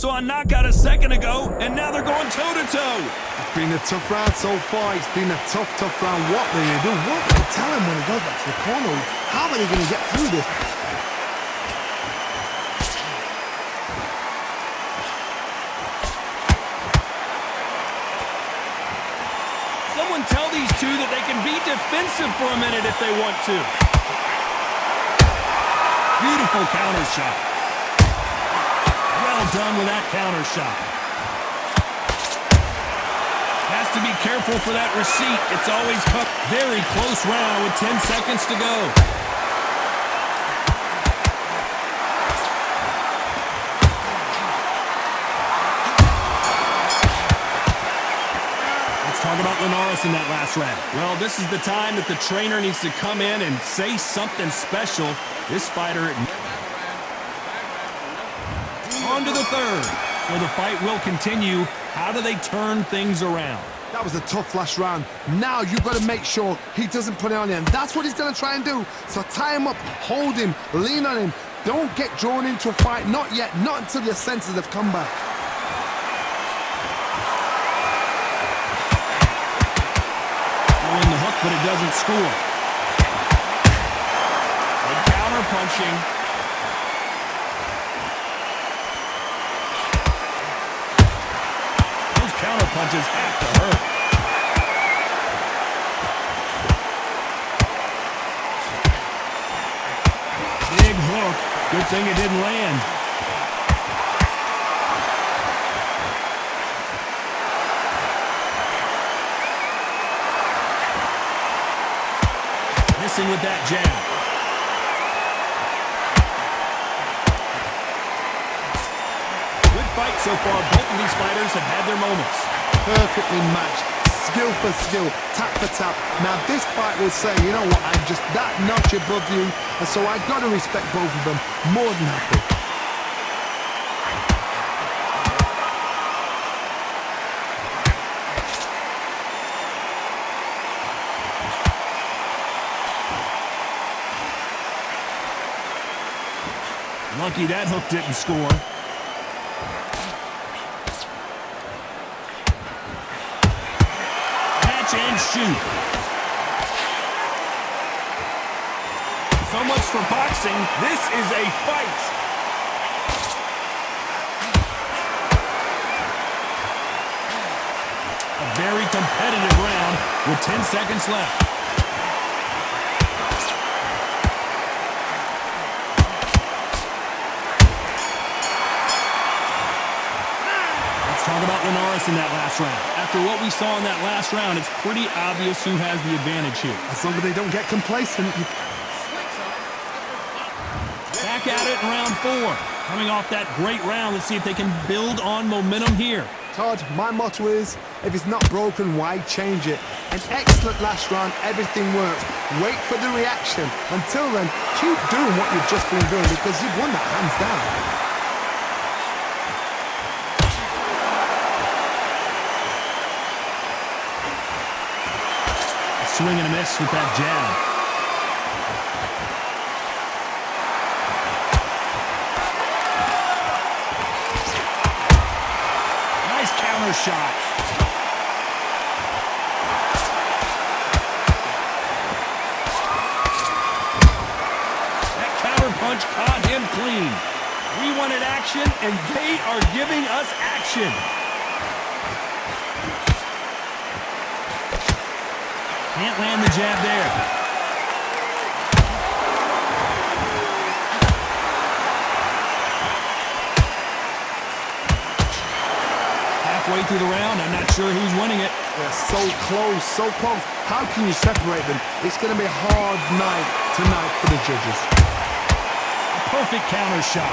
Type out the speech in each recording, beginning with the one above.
saw a knockout a second ago, and now they're going toe-to-toe. It's been a tough round so far. It's been a tough round. What are they going to do? What do they tell him when he goes back to the corner? How are they going to get through this? Someone tell these two that they can be defensive for a minute if they want to. Beautiful counter shot. Well done with that counter shot. Has to be careful for that receipt. It's always cut. Very close round with 10 seconds to go. Let's talk about Linares in that last round. Well, this is the time that the trainer needs to come in and say something special. This fighter... On to the third. So the fight will continue. How do they turn things around? That was a tough last round. Now you've got to make sure he doesn't put it on you. And that's what he's going to try and do. So tie him up, hold him, lean on him. Don't get drawn into a fight. Not yet. Not until your senses have come back. Throwing the hook, but it doesn't score. And counter punching. Counter punches have to hurt. Big hook. Good thing it didn't land. Missing with that jab. Fight so far. Both of these fighters have had their moments. Perfectly matched. Skill for skill. Tap for tap. Now this fight will say, you know what, I'm just that notch above you. And so I got to respect both of them. More than happy. Lucky that hook didn't score. And shoot. So much for boxing. This is a fight. A very competitive round with 10 seconds left. Talk about Linares in that last round. After what we saw in that last round, it's pretty obvious who has the advantage here. As long as they don't get complacent. Back at it in round 4. Coming off that great round, let's see if they can build on momentum here. Todd, my motto is, if it's not broken, why change it? An excellent last round, everything works. Wait for the reaction. Until then, keep doing what you've just been doing because you've won that hands down. Swing and a miss with that jab. Nice counter shot. That counter punch caught him clean. We wanted action, and they are giving us action. Can't land the jab there. Halfway through the round, I'm not sure who's winning it. They're so close, so close. How can you separate them? It's going to be a hard night tonight for the judges. A perfect counter shot.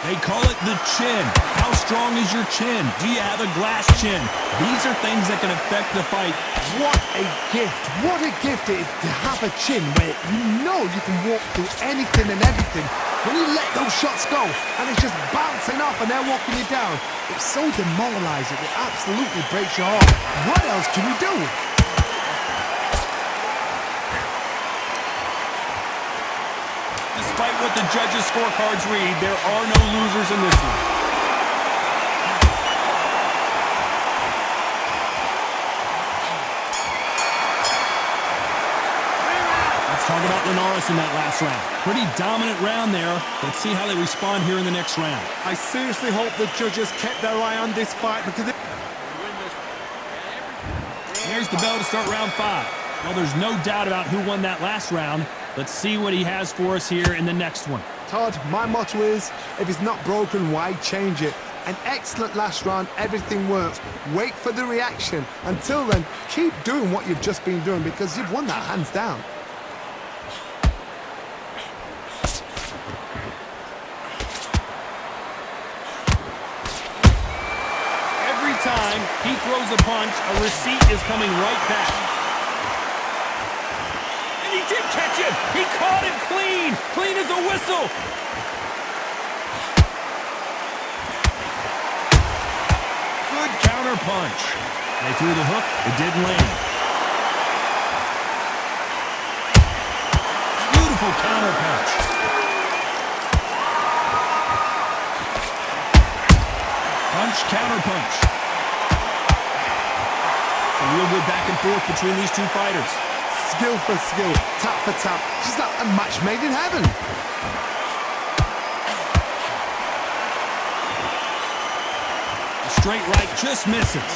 They call it the chin. How strong is your chin? Do you have a glass chin? These are things that can affect the fight. What a gift. What a gift it is to have a chin where you know you can walk through anything and everything. When you let those shots go and it's just bouncing off and they're walking you down, it's so demoralizing. It absolutely breaks your heart. What else can you do? despite what the judges' scorecards read, there are no losers in this one. Talk about Linares in that last round. Pretty dominant round there. Let's see how they respond here in the next round. I seriously hope the judges kept their eye on this fight because Here's the bell to start round 5. Well, there's no doubt about who won that last round. Let's see what he has for us here in the next one. Todd, my motto is, if it's not broken, why change it? An excellent last round, everything works. Wait for the reaction. Until then, keep doing what you've just been doing because you've won that hands down. Time he throws a punch, a receipt is coming right back. And he did catch him. He caught him clean. Clean as a whistle. Good counter punch. They threw the hook. It didn't land. Beautiful counter punch. Punch, counter punch. A real good back and forth between these two fighters. Skill for skill, tap for tap. Just like a match made in heaven. A straight right just misses.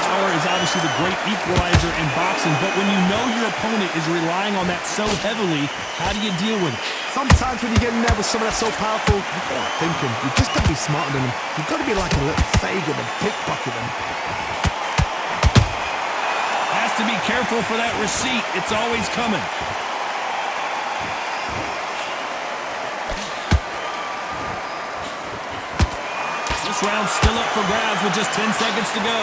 Power is obviously the great equalizer in boxing, but when you know your opponent is relying on that so heavily, how do you deal with it? Sometimes when you get in there with someone that's so powerful, you've got to think him. You've just got to be smarter than him. You've got to be like a little Fagin and pickpocket him. Has to be careful for that receipt. It's always coming. This round's still up for grabs with just 10 seconds to go.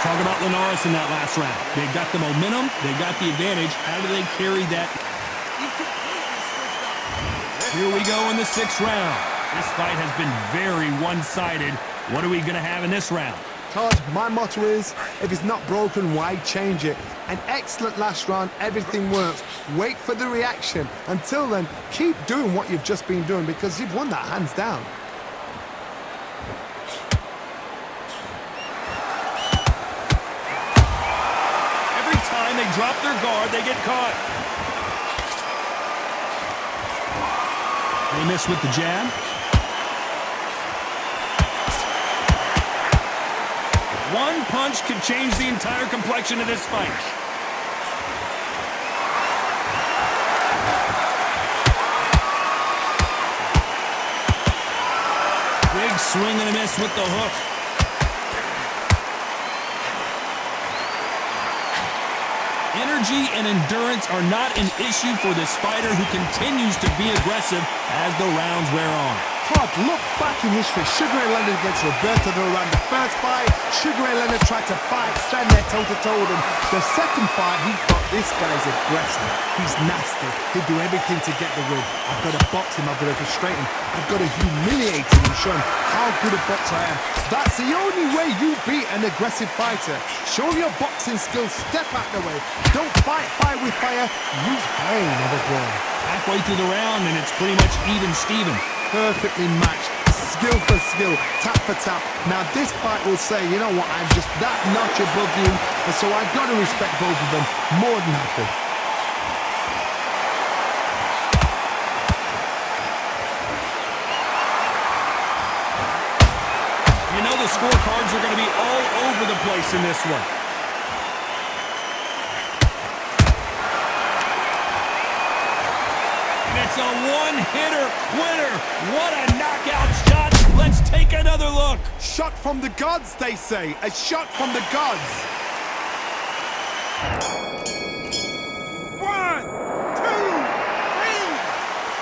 Talk about Linares in that last round. They got the momentum. They got the advantage. How do they carry that? Here we go in the 6th round. This fight has been very one-sided. What are we going to have in this round? Todd, my motto is, if it's not broken, why change it? An excellent last round, everything works. Wait for the reaction. Until then, keep doing what you've just been doing because you've won that hands down. They drop their guard, they get caught. They miss with the jab. One punch could change the entire complexion of this fight. Big swing and a miss with the hook. Energy and endurance are not an issue for this fighter who continues to be aggressive as the rounds wear on. Todd, look back in history. Sugar Ray Leonard against Roberto Duran. The first fight, Sugar Ray Leonard tried to fight, stand there toe-to-toe with him. The second fight, he thought, this guy's aggressive. He's nasty. He'll do everything to get the win. I've got to box him. I've got to frustrate him. I've got to humiliate him and show him how good a boxer I am. That's the only way you beat an aggressive fighter. Show your boxing skills. Step out the way. Don't fight fire with fire. Use pain, never grow. Halfway through the round, and it's pretty much even Steven. Perfectly matched, skill for skill, tap for tap. Now this fight will say, you know what, I'm just that notch above you, and so I've got to respect both of them more than happy. You know the scorecards are going to be all over the place in this one. It's a one-hitter quitter. What a knockout shot. Let's take another look. Shot from the gods, they say. A shot from the gods. 1, 2, 3,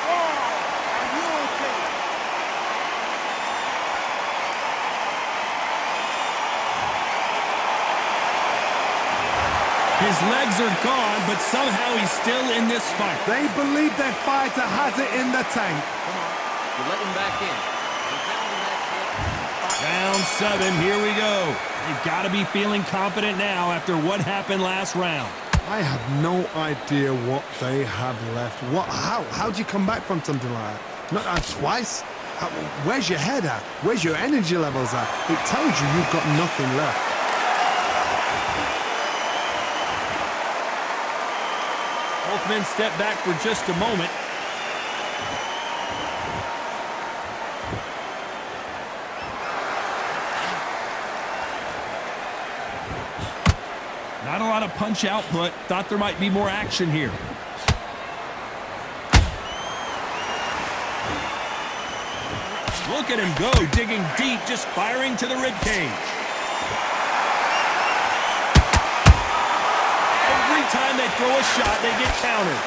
4. Are you okay? His legs are gone, but somehow he's still in this fight. They believe their fighter has it in the tank. Come on. You let him back in. You're pounding that shit. Round 7, here we go. They've got to be feeling confident now after what happened last round. I have no idea what they have left. How do you come back from something like that? Not twice? Where's your head at? Where's your energy levels at? It tells you you've got nothing left. Both men step back for just a moment. Not a lot of punch output. Thought there might be more action here. Look at him go, digging deep, just firing to the ribcage. Every time they throw a shot, they get countered.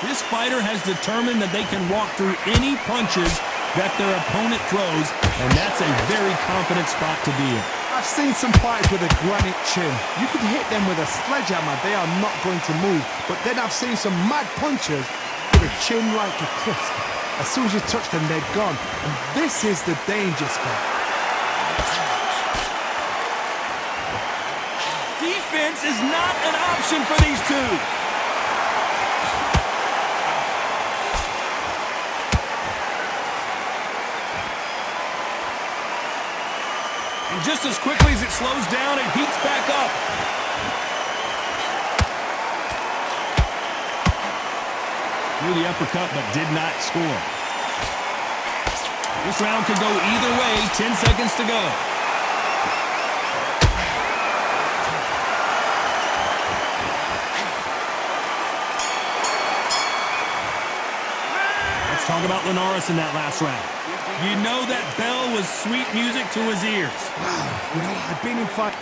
This fighter has determined that they can walk through any punches that their opponent throws, and that's a very confident spot to be in. I've seen some fighters with a granite chin. You could hit them with a sledgehammer, they are not going to move. But then I've seen some mad punchers with a chin like a crisp. As soon as you touch them, they're gone. And this is the danger spot. Defense is not an option for these two. And just as quickly as it slows down, it heats back up. Threw the uppercut, but did not score. This round could go either way. 10 seconds to go. Let's talk about Linares in that last round. You know that bell was sweet music to his ears. Wow, I've been in fight.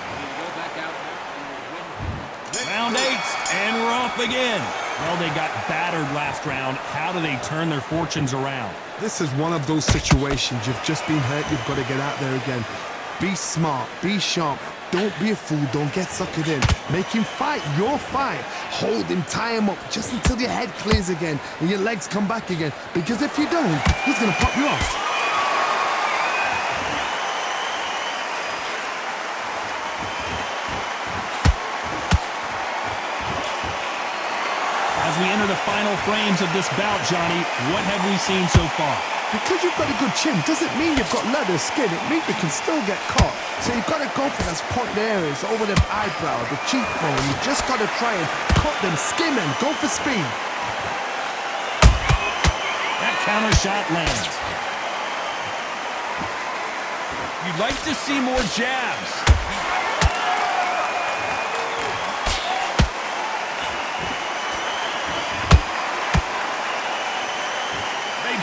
Round 8, and we're off again. Well, they got battered last round. How do they turn their fortunes around? This is one of those situations. You've just been hurt. You've got to get out there again. Be smart. Be sharp. Don't be a fool. Don't get suckered in. Make him fight your fight. Hold him, tie him up just until your head clears again and your legs come back again. Because if you don't, he's going to pop you off. As we enter the final frames of this bout, Johnny, what have we seen so far? Because you've got a good chin doesn't mean you've got leather skin. It means you can still get caught. So you've got to go for those pointed areas over the eyebrow, the cheekbone. You've just got to try and cut them, skim them, go for speed. That counter shot lands. You'd like to see more jabs.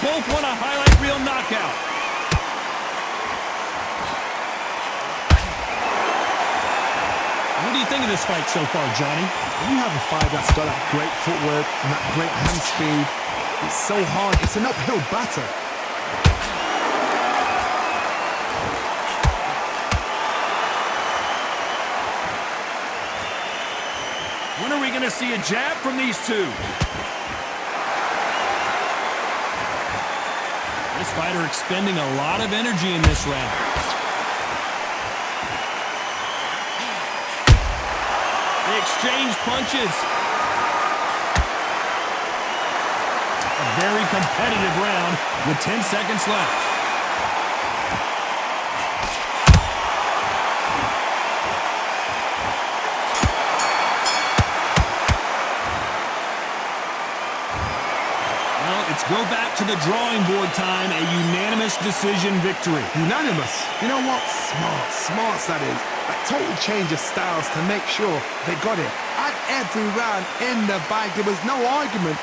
Both want a highlight reel knockout. What do you think of this fight so far, Johnny? When you have a fight that's got that great footwork and that great hand speed, it's so hard. It's an uphill battle. When are we going to see a jab from these two? This fighter expending a lot of energy in this round. They exchange punches. A very competitive round with 10 seconds left. Go back to the drawing board time, a unanimous decision victory. Unanimous? You know what? Smart that is. A total change of styles to make sure they got it. At every round in the bag, there was no argument.